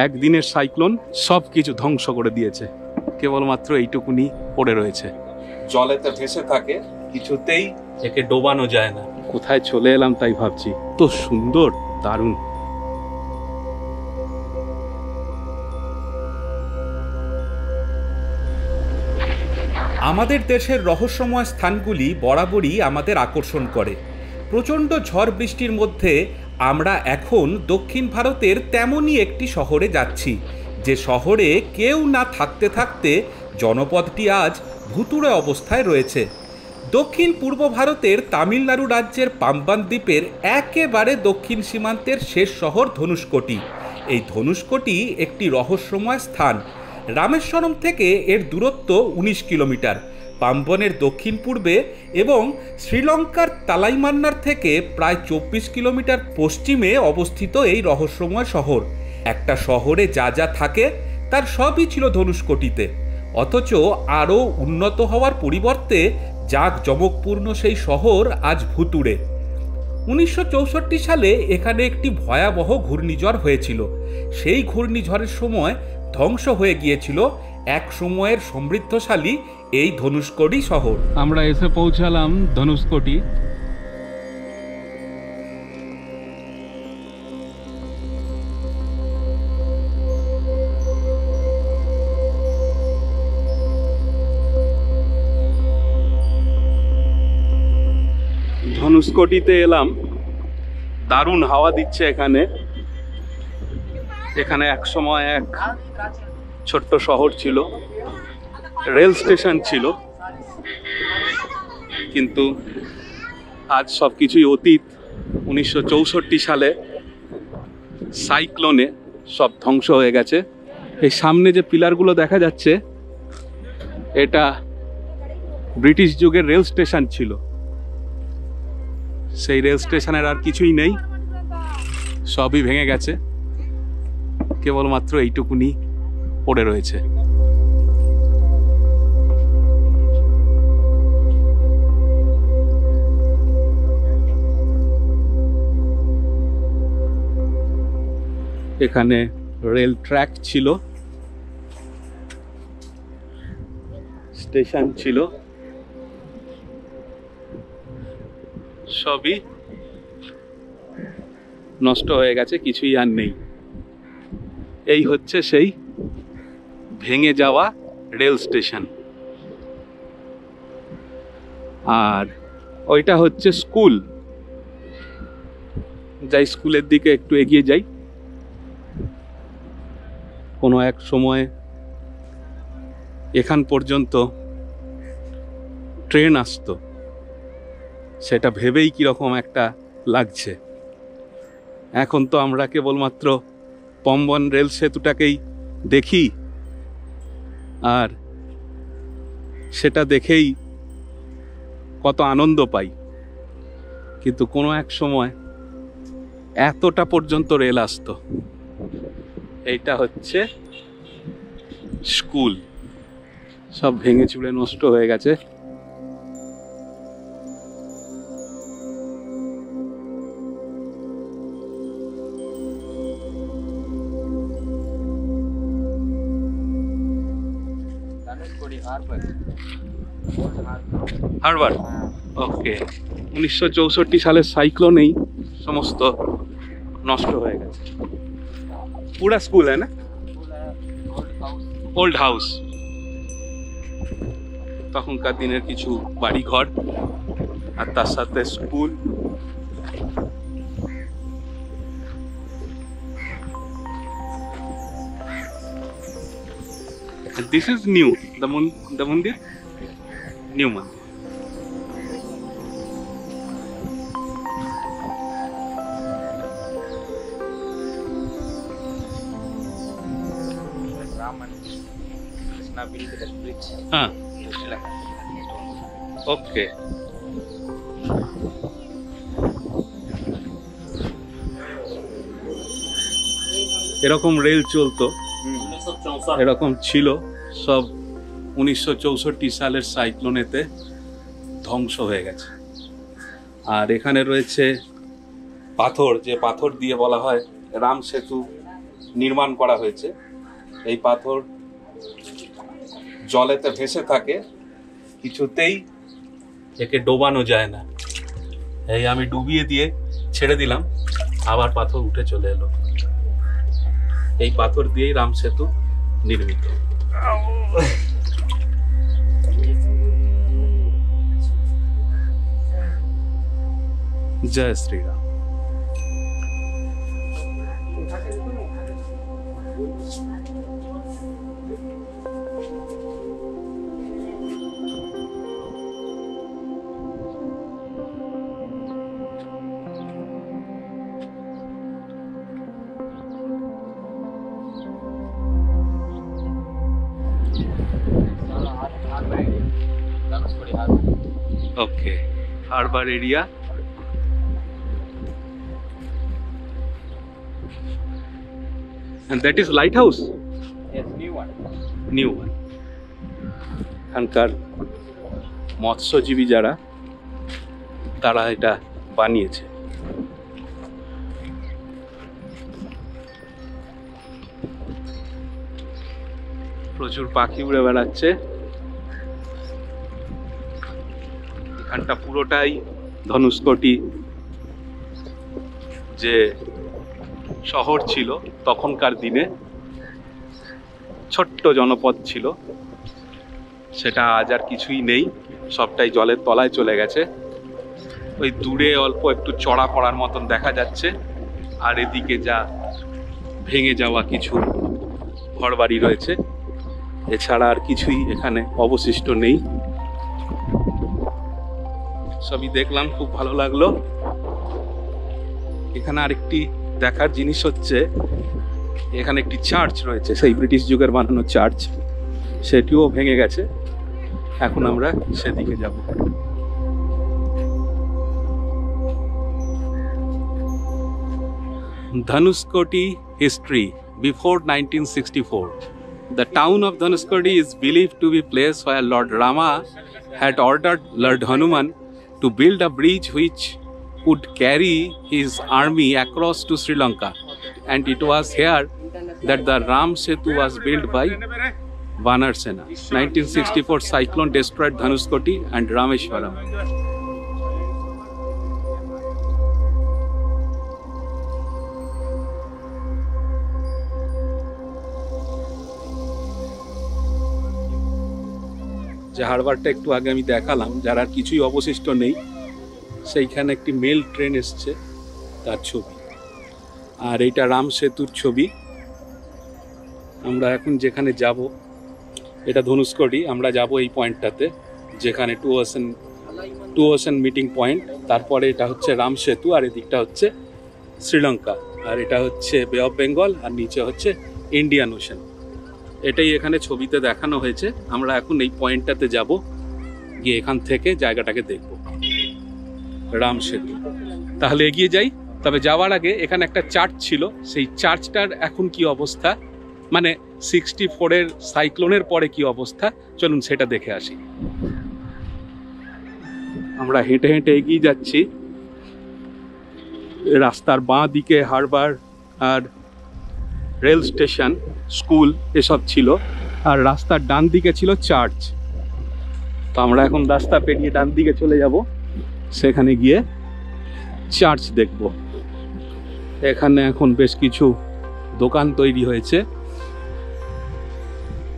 একদিনের সাইক্লোন সব কিছু ধ্বংস করে দিয়েছে, কেবলমাত্র এইটুকুনি পড়ে রয়েছে। জলেতে ভেসে থাকে, কিছুতেই একে ডোবানো যায় না। কোথায় চলে এলাম তাই ভাবছি। তো সুন্দর, দারুণ। আমাদের দেশের রহস্যময় স্থানগুলি বরাবরই আমাদের আকর্ষণ করে। প্রচণ্ড ঝড় বৃষ্টির মধ্যে আমরা এখন দক্ষিণ ভারতের তেমনই একটি শহরে যাচ্ছি, যে শহরে কেউ না থাকতে থাকতে জনপদটি আজ ভুতুড়ে অবস্থায় রয়েছে। দক্ষিণ পূর্ব ভারতের তামিলনাড়ু রাজ্যের পাম্বান দ্বীপের একেবারে দক্ষিণ সীমান্তের শেষ শহর ধনুষকোটি। এই ধনুষকোটি একটি রহস্যময় স্থান। রামেশ্বরম থেকে এর দূরত্ব 19 কিলোমিটার, পাম্বনের দক্ষিণ পূর্বে, এবং শ্রীলঙ্কার তালাইমান্নার থেকে প্রায় 24 কিলোমিটার পশ্চিমে অবস্থিত এই রহস্যময় শহর। একটা শহরে যা যা থাকে তার সবই ছিল ধনুষকোটিতে, অথচ আরও উন্নত হওয়ার পরিবর্তে জাঁকজমকপূর্ণ সেই শহর আজ ভুতুড়ে। 1964 সালে এখানে একটি ভয়াবহ ঘূর্ণিঝড় হয়েছিল। সেই ঘূর্ণিঝড়ের সময় ধ্বংস হয়ে গিয়েছিল এক সময়ের সমৃদ্ধশালী এই ধনুষকোটি শহর। আমরা এসে পৌঁছালাম ধনুষকোটি। ধনুষকোটিতে এলাম, দারুণ হাওয়া দিচ্ছে এখানে। এখানে এক সময় এক ছোট্ট শহর ছিল, রেল স্টেশন ছিল, কিন্তু আজ সব কিছুই অতীত। 1964 সালে সাইক্লোনে সব ধ্বংস হয়ে গেছে। এই সামনে যে পিলারগুলো দেখা যাচ্ছে, এটা ব্রিটিশ যুগের রেল স্টেশন ছিল। সেই রেল স্টেশনের আর কিছুই নেই, সবই ভেঙে গেছে, কেবলমাত্র এইটুকুনি পড়ে রয়েছে। এখানে রেল ট্র্যাক ছিল, স্টেশন ছিল, সবই নষ্ট হয়ে গেছে, কিছুই আর নেই। এই হচ্ছে সেই ভেঙে যাওয়া রেল স্টেশন। আর ওইটা হচ্ছে স্কুল। যাই, স্কুলের দিকে একটু এগিয়ে যাই। কোনো এক সময় এখান পর্যন্ত ট্রেন আসতো, সেটা ভেবেই কিরকম একটা লাগছে। এখন তো আমরা কেবলমাত্র পাম্বন রেল সেতুটাকেই দেখি, আর সেটা দেখেই কত আনন্দ পাই, কিন্তু কোনো এক সময় এতটা পর্যন্ত রেল আসতো। এইটা হচ্ছে স্কুল, সব ভেঙে চুড়ে নষ্ট হয়ে গেছে। হারবার, ওকে। 1964 সালের সাইক্লোনেই সমস্ত নষ্ট হয়ে গেছে। পুরা স্কুল है ना, ওল্ড হাউস। তখনকার দিনের কিছু বাড়ি ঘর, আর তার সাথে school. This is new, the mandir, new mandir. हाँ, okay. এরকম রেল চলতো, এরকম ছিল, সব 1964 সালের সাইক্লোনেতে ধ্বংস হয়ে গেছে। আর এখানে রয়েছে পাথর, যে পাথর দিয়ে বলা হয় রাম সেতু নির্মাণ করা হয়েছে। এই পাথর জলেতে ভেসে থাকে, কিছুতেই একে ডোবানো যায় না। এই আমি ডুবিয়ে দিয়ে ছেড়ে দিলাম, আবার পাথর উঠে চলে এলো। এই পাথর দিয়েই রাম সেতু নির্মিত। জয় Shriram. Okay, harbor area. And that is lighthouse? Yes, new one. New one. এখানকার মৎস্যজীবী যারা, তারা এটা বানিয়েছে। প্রচুর পাখি উড়ে বেড়াচ্ছে। এখানটা পুরোটাই ধনুষ্কটি যে শহর ছিল তখনকার দিনে, ছোট্ট জনপদ ছিল, সেটা আজ আর কিছুই নেই, সবটাই জলের তলায় চলে গেছে। ওই দূরে অল্প একটু চড়া পড়ার মতন দেখা যাচ্ছে, আর এদিকে যা ভেঙে যাওয়া কিছু ঘরবাড়ি রয়েছে, এছাড়া আর কিছুই এখানে অবশিষ্ট নেই। সবই দেখলাম, খুব ভালো লাগলো। এখানে আরেকটি দেখার জিনিস হচ্ছে, এখানে একটি চার্চ রয়েছে, সেই ব্রিটিশ যুগের বানানো চার্চ, সেটিও ভেঙে গেছে। এখন আমরা সেদিকে যাব। Dhanuskoti history before 1964. The town of Dhanuskoti is believed to be a place where Lord Rama had ordered Lord Hanuman to build a bridge which would carry his army across to Sri Lanka, and it was here that the Ram Setu was built by Vanar Sena. 1964 cyclone destroyed Dhanuskoti and Rameshwaram. যে হারবারটা একটু আগে আমি দেখালাম, যার আর কিছুই অবশিষ্ট নেই, সেইখানে একটি মেল ট্রেন এসছে, তার ছবি। আর এইটা রাম সেতুর ছবি। আমরা এখন যেখানে যাব, এটা ধনুষ্কটি, আমরা যাব এই পয়েন্টটাতে, যেখানে টু ওশান মিটিং পয়েন্ট। তারপরে এটা হচ্ছে রাম সেতু, আর এদিকটা হচ্ছে শ্রীলঙ্কা, আর এটা হচ্ছে বে অফ বেঙ্গল, আর নিচে হচ্ছে ইন্ডিয়ান ওশান। এটাই এখানে ছবিতে দেখানো হয়েছে। আমরা এখন এই পয়েন্টটাতে যাব, গিয়ে এখান থেকে জায়গাটাকে দেখব, রাম সেতু। তাহলে এগিয়ে যাই। তবে যাওয়ার আগে এখানে একটা চার্চ ছিল, সেই চার্চটার এখন কি অবস্থা, মানে 64-এর সাইক্লোনের পরে কি অবস্থা, চলুন সেটা দেখে আসি। আমরা হেঁটে হেঁটে এগিয়ে যাচ্ছি। রাস্তার বাঁ দিকে হারবার আর রেল স্টেশন, স্কুল এসব ছিল, আর রাস্তার ডান দিকে ছিল চার্চ। তো আমরা এখন রাস্তা পেরিয়ে ডান দিকে চলে যাব, সেখানে গিয়ে চার্চ দেখব। এখানে এখন বেশ কিছু দোকান তৈরি হয়েছে,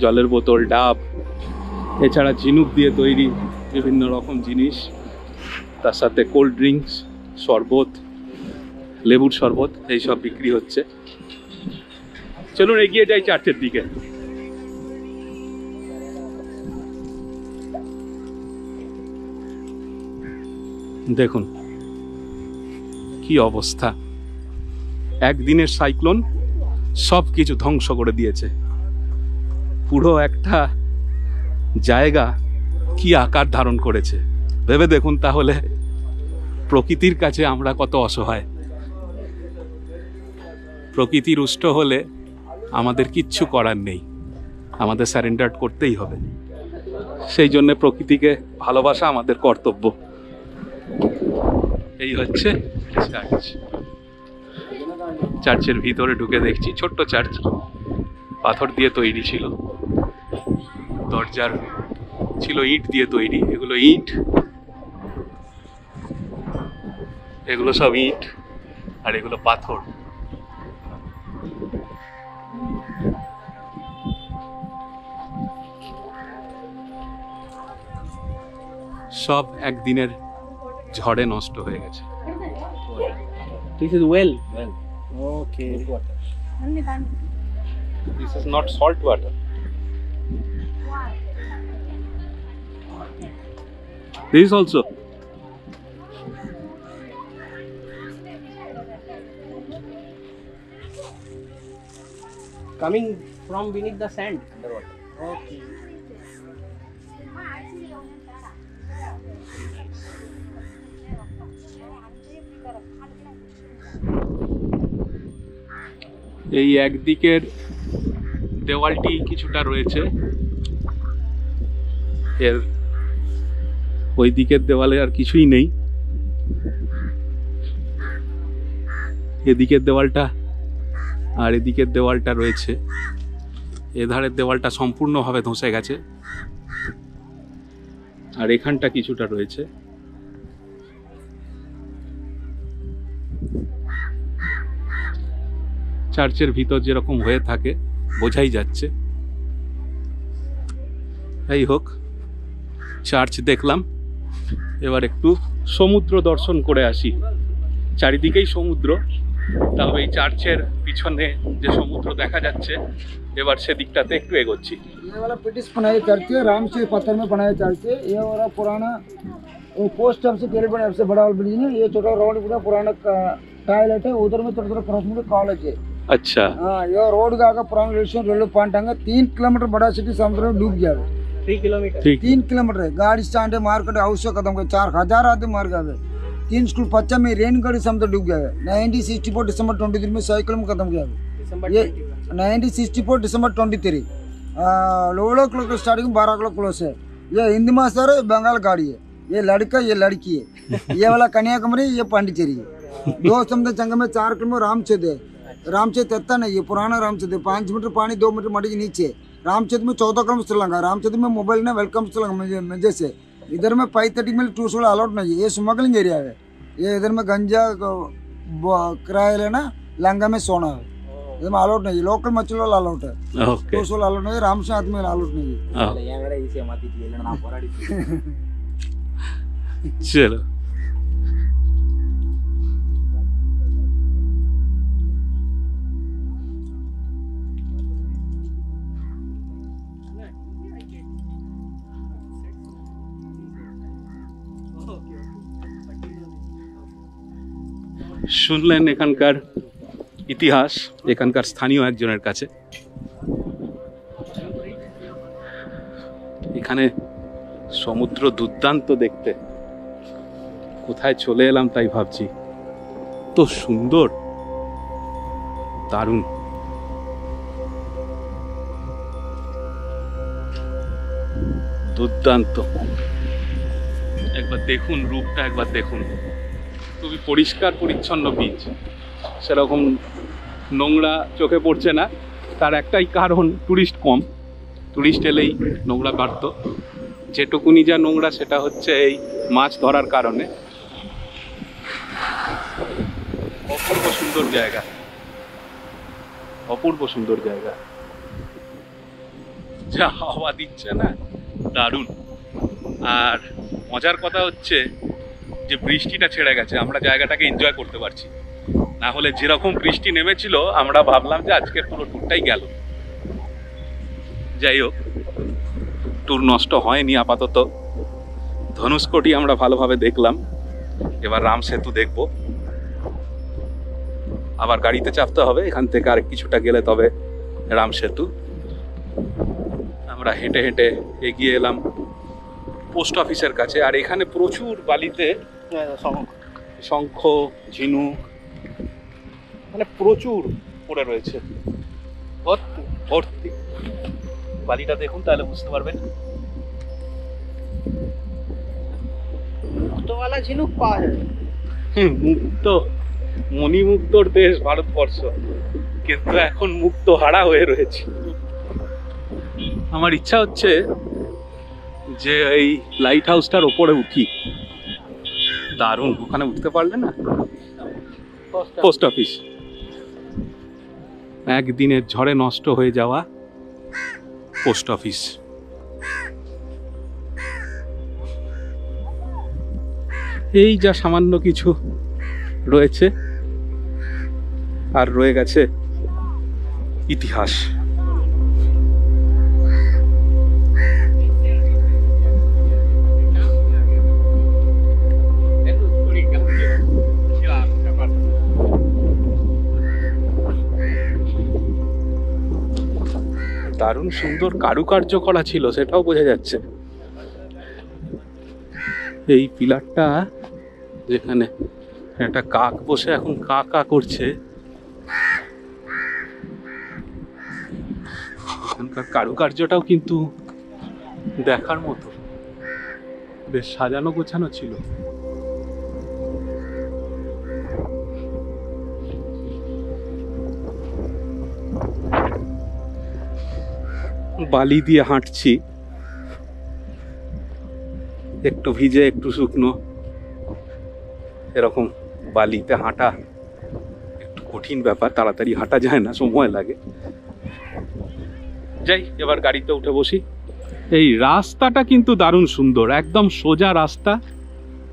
জলের বোতল, ডাব, এছাড়া ঝিনুক দিয়ে তৈরি বিভিন্ন রকম জিনিস, তার সাথে কোল্ড ড্রিঙ্কস, শরবত, লেবুর শরবত, এইসব বিক্রি হচ্ছে। চলুন এগিয়ে যাই চার্চের দিকে। দেখুন কি অবস্থা, একদিনের সাইক্লোন সব কিছু ধ্বংস করে দিয়েছে। পুরো একটা জায়গা কি আকার ধারণ করেছে ভেবে দেখুন তাহলে প্রকৃতির কাছে আমরা কত অসহায়। প্রকৃতি রুষ্ট হলে আমাদের কিচ্ছু করার নেই, আমাদের সারেন্ডার করতেই হবে। সেই জন্য প্রকৃতিকে ভালোবাসা আমাদের কর্তব্য। এই হচ্ছে চার্চ। চার্চের ভিতরে ঢুকে দেখছি ছোট্ট চার্চ, পাথর দিয়ে তৈরি ছিল, দরজার ছিল ইট দিয়ে তৈরি। এগুলো ইট, এগুলো সব ইট, আর এগুলো পাথর। সব একদিনের ঝড়ে নষ্ট হয়ে গেছে। This is well. Okay. This is not salt water. This is also. Coming from beneath the sand. Underwater. Okay. এই একদিকের দেওয়ালটি কিছুটা রয়েছে, এর ওই দিকের দেওয়ালে আর কিছুই নেই। এদিকের দেওয়ালটা আর এদিকের দেওয়ালটা রয়েছে, এধারের দেওয়ালটা সম্পূর্ণভাবে ধসে গেছে, আর এখানটা কিছুটা রয়েছে। চার্চের ভিতর যেরকম হয়ে থাকে বোঝাই যাচ্ছে। যাই হোক, চার্চ দেখলাম, এবার একটু সমুদ্র দর্শন করে আসি। চারিদিকেই সমুদ্র, তবে এই চার্চের পিছনে যে সমুদ্র দেখা যাচ্ছে, এবার সেদিকটাতে একটু এগোচ্ছি। ये वाला ब्रिटिश बनाई चर्च है, राम से पत्थर में बनाया चर्च है। ये वाला पुराना वो पोस्ट ऑफिस टेलीफोन सबसे बड़ा बिल्डिंग है। ये छोटा रोड पूरा पुराना टॉयलेट है, उधर में थोड़ा क्रॉस में कॉलेज है। अच्छा, हाँ, ये रोड का आगे पुराना रेलवे पॉइंट है। 3 किलोमीटर बड़ा सिटी समुद्र में डूब गया है। 3 किलोमीटर। ठीक। 3 किलोमीटर है। गाड़ी स्टैंड है, मार्केट हाउस से खत्म कर 4000 आदमी मार गए। 3 स्कूल बच्चा में रेन गाड़ी समुद्र डूब गया है। 1964 दिसंबर 23 में साइकिल में खत्म किया है। December ये 21. 1964 दिसंबर 23 लोगों क्लोज स्टार्टिंग 12 क्लोज क्लोज है। ये हिंदी मास्टर है, बंगाल गाड़ी है। ये लड़का, ये लड़की है। ये वाला कन्याकुमारी, ये पांडिचेरी है। 2 समुद्र संगम में 4 किलोमीटर रामचेत है। रामचेत तत्ता नहीं, ये पुराना रामचेत है। 5 मीटर पानी, 2 मीटर मटी के नीचे। रामचेत में 14 किलोमीटर श्रीलंका। रामचेत में मोबाइल ने वेलकम श्रीलंका मजे से। इधर में 530 में टूर्स वाला अलाउट नहीं है, ये स्मगलिंग एरिया है। ये इधर में गंजा किराया लेना, लंगा में सोना है, इधर में अलाउट नहीं है। लोकल मछली वाला अलाउट है, ओके। टूर्स वाला अलाउट नहीं है। रामसे आदमी वाला अलाउट नहीं है। चलो, শুনলেন এখানকার ইতিহাস এখানকার স্থানীয় একজনের কাছে। এখানে সমুদ্র দুর্দান্ত দেখতে, কোথায় চলে এলাম তাই ভাবছি। তো সুন্দর, দারুণ। দুর্দান্ত, একবার দেখুন রূপটা, একবার দেখুন। খুবই পরিষ্কার পরিচ্ছন্ন বীচ, সেরকম নোংরা চোখে পড়ছে না। তার একটাই কারণ, টুরিস্ট কম। টুরিস্ট এলেই নোংরা বাড়ত। যেটুকুনি যা নোংরা সেটা হচ্ছে এই মাছ ধরার কারণে। অপূর্ব সুন্দর জায়গা, অপূর্ব সুন্দর জায়গা। যা হাওয়া দিচ্ছে না, দারুণ। আর মজার কথা হচ্ছে যে বৃষ্টিটা ছেড়ে গেছে, আমরা জায়গাটাকে এনজয় করতে পারছি। না হলে যেরকম বৃষ্টি নেমেছিল আমরা ভাবলাম যে আজকের পুরো ট্যুরটাই গেল। যাই হোক, ট্যুর নষ্ট হয়নি আপাতত। ধনুষ্কোটি আমরা ভালোভাবে দেখলাম, এবার রাম সেতু দেখব। আবার গাড়িতে চাপতে হবে, এখান থেকে আর কিছুটা গেলে তবে রাম সেতু। আমরা হেঁটে হেঁটে এগিয়ে এলাম পোস্ট অফিসের কাছে। আর এখানে প্রচুর বালিতে শঙ্খ, ঝিনুক, মানে প্রচুর পড়ে রয়েছে, ভর্তি ভর্তি। বালিটা দেখুন, তাহলে বুঝতে পারবেন। मुक्त वाला झिनुक पास है। मुक्त মণিমুক্তর দেশ ভারতবর্ষ, কিন্তু এখন মুক্ত হারা হয়ে রয়েছে। আমার ইচ্ছা হচ্ছে যে এই লাইট হাউসটার ওপরে উঠি। দারুণ, ওখানে উঠতে পারলে না? পোস্ট অফিস, একদিনের ঝড়ে নষ্ট হয়ে যাওয়া পোস্ট অফিস। এই যা সামান্য কিছু রয়েছে, আর রয়ে গেছে ইতিহাস। দারুণ সুন্দর কারুকার্য করা ছিল, সেটাও বোঝা যাচ্ছে। এই পিলারটা যেখানে একটা কাক বসে এখন কা কা করছে, এখানকার কারুকার্যটাও কিন্তু দেখার মতো, বেশ সাজানো গোছানো ছিল। বালি দিয়ে হাঁটছি, একটু ভিজে একটু শুকনো, এরকম বালিতে হাঁটা একটু কঠিন ব্যাপার, তাড়াতাড়ি হাঁটা যায় না, সময় লাগে। যাই, এবার গাড়িতে উঠে বসি। এই রাস্তাটা কিন্তু দারুণ সুন্দর, একদম সোজা রাস্তা,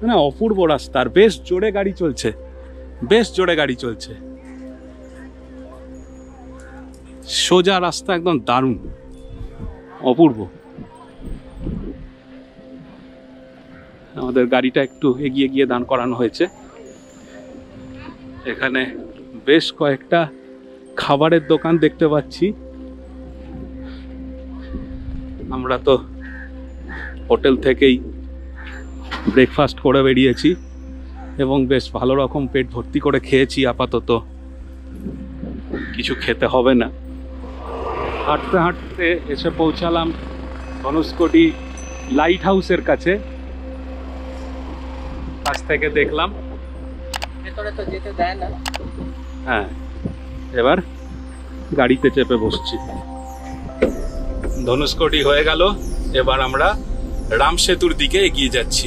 মানে অপূর্ব রাস্তা, আর বেশ জোরে গাড়ি চলছে, বেশ জোরে গাড়ি চলছে। সোজা রাস্তা, একদম দারুণ, অপূর্ব। আমাদের গাড়িটা একটু এগিয়ে গিয়ে দাঁড় করানো হয়েছে। এখানে বেশ কয়েকটা খাবারের দোকান দেখতে পাচ্ছি। আমরা তো হোটেল থেকেই ব্রেকফাস্ট করে বেরিয়েছি এবং বেশ ভালো রকম পেট ভর্তি করে খেয়েছি। আপাতত কিছু খেতে হবে না। হাঁটতে হাঁটতে এসে পৌঁছালাম ধনুষ্কোটি লাইট হাউসের কাছে। কাছ থেকে দেখলাম, ভেতরে তো যেতে দেয় না। হ্যাঁ, এবার গাড়িতে চেপে বসছি। ধনুষ্কোটি হয়ে গেল, এবার আমরা রাম সেতুর দিকে এগিয়ে যাচ্ছি।